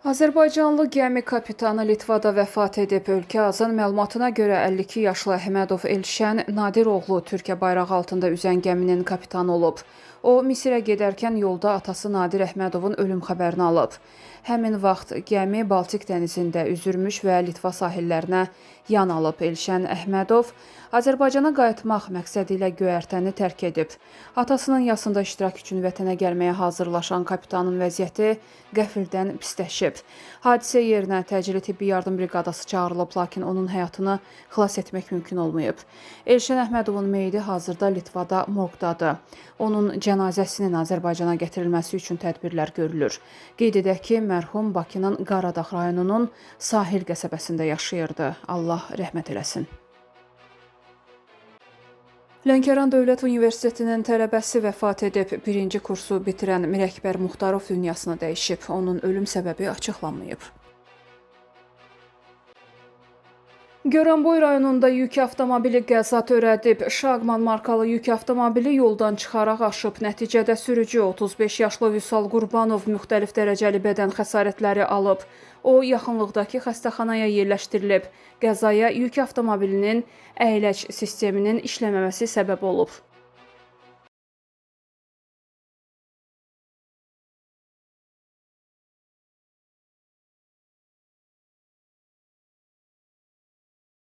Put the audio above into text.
Azərbaycanlı gəmi kapitanı Litvada vəfat edib. Ölkə AZın məlumatına görə 52 yaşlı Əhmədov Elşən Nadiroğlu Türkiyə bayrağı altında üzən gəminin kapitanı olub. O, Misirə gedərkən yolda atası Nadir Əhmədovun ölüm xəbərini alıb. Həmin vaxt gəmi Baltik dənizində üzürmüş və Litva sahillərinə yan alıb. Elşən Əhmədov Azərbaycana qayıtmaq məqsədi ilə göyərtəni tərk edib. Atasının yasında iştirak üçün vətənə gəlməyə hazırlaşan kapitanın vəziyyəti qəfildən pisləşib. Hadisə yerinə təcili tibbi yardım briqadası çağırılıb, lakin onun həyatını xilas etmək mümkün olmayıb. Elşən Əhmədovun meyidi hazırda Litvada morqdadır. Onun cənazəsinin Azərbaycana gətirilməsi üçün tədbirlər görülür. Qeyd edək ki, mərhum Bakının Qaradağ rayonunun Sahil qəsəbəsində yaşayırdı. Allah rəhmət eləsin. Lənkəran Dövlət Universitetinin tələbəsi vəfat edib. Birinci kursu bitirən Mirəkbər Muxtarov dünyasını dəyişib. Onun ölüm səbəbi açıqlanmayıb. Goranboy rayonunda yük avtomobili qəza törədib. Şaqman markalı yük avtomobili yoldan çıxaraq aşıb. Nəticədə sürücü 35 yaşlı Vüsal Qurbanov müxtəlif dərəcəli bədən xəsarətləri alıb. O, yaxınlıqdakı xəstəxanaya yerləşdirilib. Qəzaya yük avtomobilinin əyləc sisteminin işləməməsi səbəb olub.